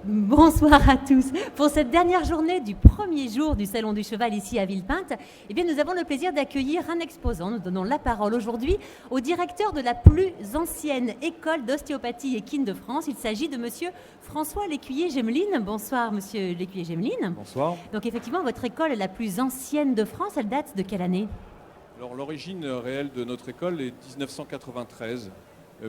Bonsoir à tous. Pour cette dernière journée du premier jour du Salon du Cheval ici à Villepinte, eh bien, nous avons le plaisir d'accueillir un exposant. Nous donnons la parole aujourd'hui au directeur de la plus ancienne école d'ostéopathie équine de France. Il s'agit de monsieur François Lécuyer-Gemeline. Bonsoir monsieur Lécuyer-Gemeline. Bonsoir. Donc effectivement, votre école est la plus ancienne de France. Elle date de quelle année? Alors l'origine réelle de notre école est 1993.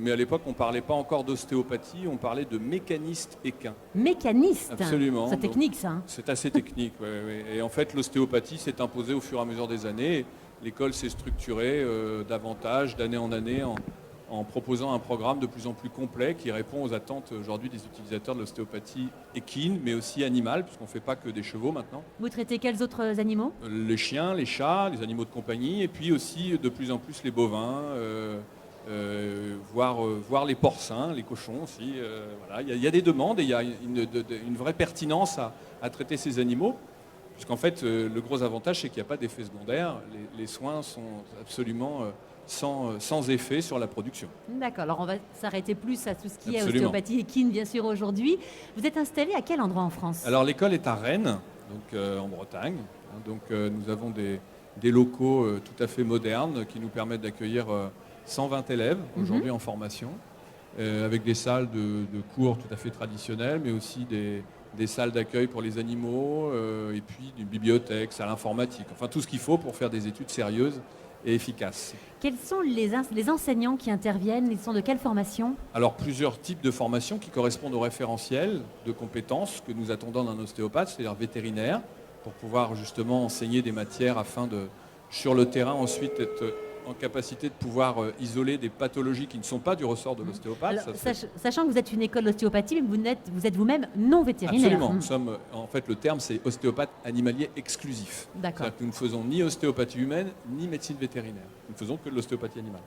Mais à l'époque, on ne parlait pas encore d'ostéopathie, on parlait de mécaniste équin. Mécaniste? Absolument. C'est technique ça. C'est assez technique, ouais. Et en fait, l'ostéopathie s'est imposée au fur et à mesure des années. L'école s'est structurée davantage d'année en année en proposant un programme de plus en plus complet qui répond aux attentes aujourd'hui des utilisateurs de l'ostéopathie équine, mais aussi animale, puisqu'on ne fait pas que des chevaux maintenant. Vous traitez quels autres animaux? Les chiens, les chats, les animaux de compagnie, et puis aussi de plus en plus les bovins. Voir les porcins, les cochons aussi. Voilà. Il y a des demandes et il y a une vraie pertinence à traiter ces animaux, puisqu'en fait, le gros avantage, c'est qu'il n'y a pas d'effet secondaire. Les soins sont absolument sans effet sur la production. D'accord, alors on va s'arrêter plus à tout ce qui est Absolument. ostéopathie équine, bien sûr, aujourd'hui. Vous êtes installé à quel endroit en France? Alors l'école est à Rennes, donc, en Bretagne. Donc nous avons des locaux tout à fait modernes qui nous permettent d'accueillir 120 élèves aujourd'hui en formation, avec des salles de cours tout à fait traditionnelles, mais aussi des salles d'accueil pour les animaux, et puis une bibliothèque, salle informatique, enfin tout ce qu'il faut pour faire des études sérieuses et efficaces. Quels sont les enseignants qui interviennent? Ils sont de quelle formation? Alors plusieurs types de formations qui correspondent au référentiel de compétences que nous attendons d'un ostéopathe, c'est-à-dire vétérinaire, pour pouvoir justement enseigner des matières afin de, sur le terrain, ensuite être en capacité de pouvoir isoler des pathologies qui ne sont pas du ressort de l'ostéopathe. Sachant que vous êtes une école d'ostéopathie, mais vous êtes vous-même non vétérinaire. Absolument. Nous sommes, en fait, le terme, c'est ostéopathe animalier exclusif. D'accord. C'est-à-dire que nous ne faisons ni ostéopathie humaine, ni médecine vétérinaire. Nous ne faisons que de l'ostéopathie animale.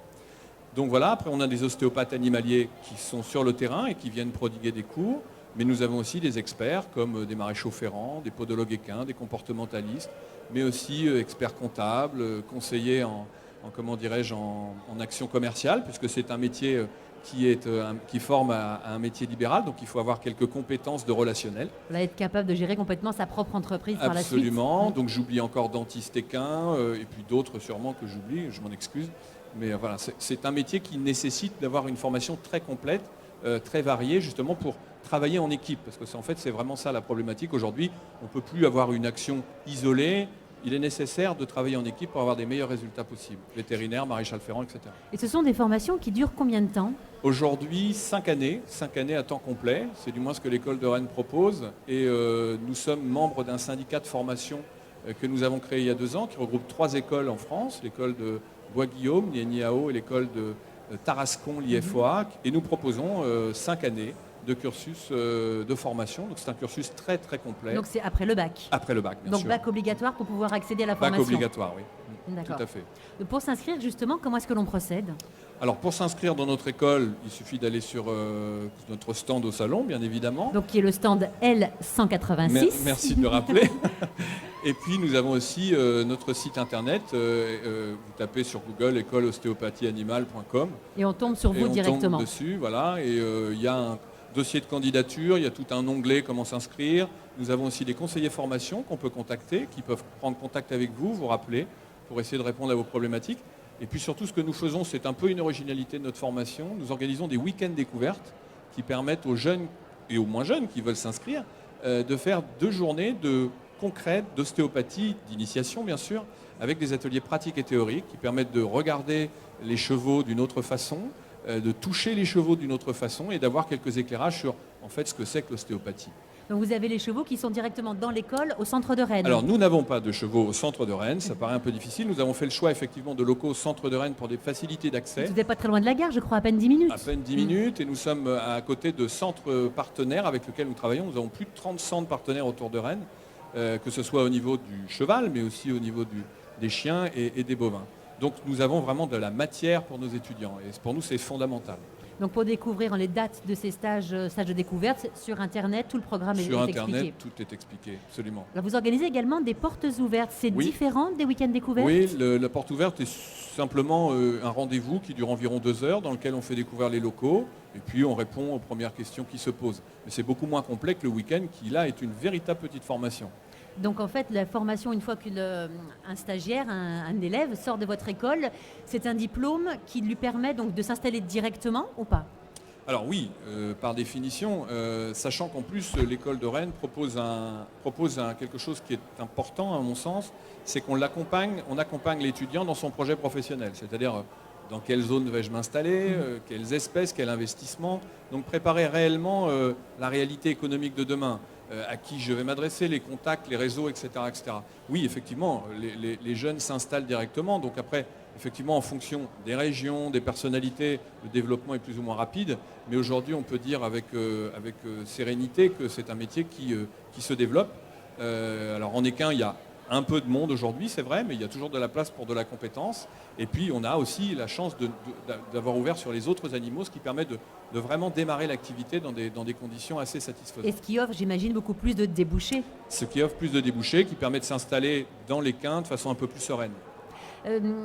Donc voilà, après on a des ostéopathes animaliers qui sont sur le terrain et qui viennent prodiguer des cours, mais nous avons aussi des experts comme des maréchaux ferrants, des podologues équins, des comportementalistes, mais aussi experts comptables, conseillers en action commerciale, puisque c'est un métier qui forme à un métier libéral, donc il faut avoir quelques compétences de relationnel. Vous allez être capable de gérer complètement sa propre entreprise par la suite. Absolument, donc j'oublie encore dentiste équin, et puis d'autres sûrement que j'oublie, je m'en excuse. Mais voilà, c'est un métier qui nécessite d'avoir une formation très complète, très variée, justement pour travailler en équipe, parce que c'est vraiment ça la problématique. Aujourd'hui, on ne peut plus avoir une action isolée. Il est nécessaire de travailler en équipe pour avoir des meilleurs résultats possibles. Vétérinaire, maréchal ferrant, etc. Et ce sont des formations qui durent combien de temps? Aujourd'hui, 5 années à temps complet. C'est du moins ce que l'école de Rennes propose. Et nous sommes membres d'un syndicat de formation que nous avons créé il y a 2 ans, qui regroupe 3 écoles en France. L'école de Bois-Guillaume, l'INIAO, et l'école de Tarascon, l'IFOA. Et nous proposons 5 années de cursus de formation. Donc c'est un cursus très très complet. Donc c'est après le bac? Après le bac, bien sûr. Donc bac obligatoire pour pouvoir accéder à la formation? Bac obligatoire, oui. D'accord. Tout à fait. Pour s'inscrire justement, comment est-ce que l'on procède? Alors pour s'inscrire dans notre école, il suffit d'aller sur notre stand au salon, bien évidemment. Donc qui est le stand L186. Merci de le rappeler. Et puis nous avons aussi notre site internet. Vous tapez sur Google écoleostéopathieanimale.com. Et on tombe sur vous directement. On tombe dessus, voilà. Et il y a un dossier de candidature, il y a tout un onglet comment s'inscrire. Nous avons aussi des conseillers formation qu'on peut contacter, qui peuvent prendre contact avec vous, vous rappeler, pour essayer de répondre à vos problématiques. Et puis surtout, ce que nous faisons, c'est un peu une originalité de notre formation. Nous organisons des week-ends découvertes qui permettent aux jeunes et aux moins jeunes qui veulent s'inscrire de faire 2 journées concrètes d'ostéopathie, d'initiation bien sûr, avec des ateliers pratiques et théoriques qui permettent de regarder les chevaux d'une autre façon, de toucher les chevaux d'une autre façon et d'avoir quelques éclairages sur en fait ce que c'est que l'ostéopathie. Donc vous avez les chevaux qui sont directement dans l'école au centre de Rennes. Alors nous n'avons pas de chevaux au centre de Rennes, ça paraît un peu difficile. Nous avons fait le choix effectivement de locaux au centre de Rennes pour des facilités d'accès. Vous n'êtes pas très loin de la gare, je crois, à peine 10 minutes. À peine 10 minutes, et nous sommes à côté de centres partenaires avec lesquels nous travaillons. Nous avons plus de 30 centres partenaires autour de Rennes, que ce soit au niveau du cheval, mais aussi au niveau des chiens et des bovins. Donc nous avons vraiment de la matière pour nos étudiants, et pour nous c'est fondamental. Donc pour découvrir les dates de ces stages de découverte, sur Internet, tout le programme est Sur expliqué. Internet, tout est expliqué, absolument. Alors vous organisez également des portes ouvertes. C'est Oui. différent des week-ends découvertes? Oui, la porte ouverte est simplement un rendez-vous qui dure environ 2 heures dans lequel on fait découvrir les locaux et puis on répond aux premières questions qui se posent. Mais c'est beaucoup moins complet que le week-end qui, là, est une véritable petite formation. Donc en fait, la formation, une fois qu'un stagiaire, un élève sort de votre école, c'est un diplôme qui lui permet donc de s'installer directement ou pas? Alors oui, par définition, sachant qu'en plus l'école de Rennes propose quelque chose qui est important à mon sens, c'est qu'on accompagne l'étudiant dans son projet professionnel, c'est-à-dire dans quelle zone vais-je m'installer, quelles espèces, quel investissement, donc préparer réellement la réalité économique de demain. À qui je vais m'adresser, les contacts, les réseaux, etc. etc. Oui, effectivement, les jeunes s'installent directement. Donc après, effectivement, en fonction des régions, des personnalités, le développement est plus ou moins rapide. Mais aujourd'hui, on peut dire avec sérénité que c'est un métier qui se développe. Alors en Équin, il y a un peu de monde aujourd'hui, c'est vrai, mais il y a toujours de la place pour de la compétence. Et puis, on a aussi la chance d'avoir ouvert sur les autres animaux, ce qui permet de vraiment démarrer l'activité dans des conditions assez satisfaisantes. Et ce qui offre, j'imagine, beaucoup plus de débouchés. Ce qui offre plus de débouchés, qui permet de s'installer dans l'Équin de façon un peu plus sereine.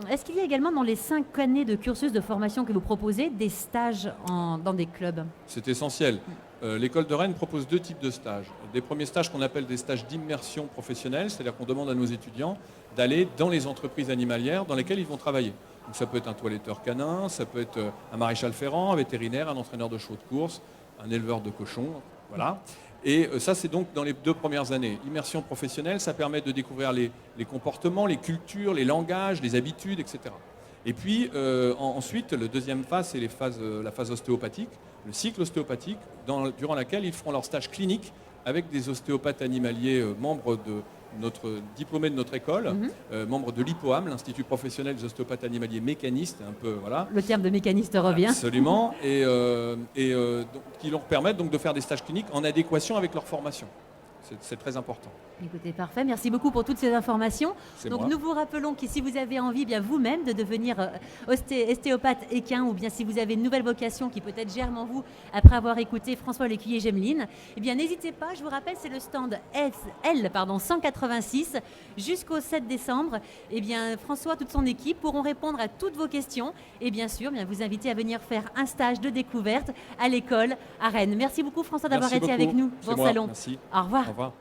Est-ce qu'il y a également dans les 5 années de cursus de formation que vous proposez des stages dans des clubs? C'est essentiel. L'école de Rennes propose 2 types de stages. Des premiers stages qu'on appelle des stages d'immersion professionnelle, c'est-à-dire qu'on demande à nos étudiants d'aller dans les entreprises animalières dans lesquelles ils vont travailler. Donc ça peut être un toiletteur canin, ça peut être un maréchal ferrant, un vétérinaire, un entraîneur de chevaux de course, un éleveur de cochons, voilà. Et ça, c'est donc dans les 2 premières années. Immersion professionnelle, ça permet de découvrir les comportements, les cultures, les langages, les habitudes, etc. Et puis ensuite, la deuxième phase, c'est la phase ostéopathique, le cycle ostéopathique, durant laquelle ils feront leur stage clinique avec des ostéopathes animaliers diplômés de notre école, membres de l'IPOAM, l'Institut professionnel des ostéopathes animaliers mécanistes, un peu, voilà. Le terme de mécaniste revient. Absolument, et donc, qui leur permettent donc de faire des stages cliniques en adéquation avec leur formation. C'est très important. Écoutez, parfait. Merci beaucoup pour toutes ces informations. Donc nous vous rappelons que si vous avez envie bien vous-même de devenir ostéopathe équin ou bien si vous avez une nouvelle vocation qui peut-être germe en vous après avoir écouté François Lecuyer-Gemeline, eh bien n'hésitez pas, je vous rappelle, c'est le stand L 186 jusqu'au 7 décembre. Eh bien François, toute son équipe pourront répondre à toutes vos questions et bien sûr vous inviter à venir faire un stage de découverte à l'école à Rennes. Merci beaucoup François d'avoir été avec nous. Bon salon. Merci. Au revoir. Au revoir.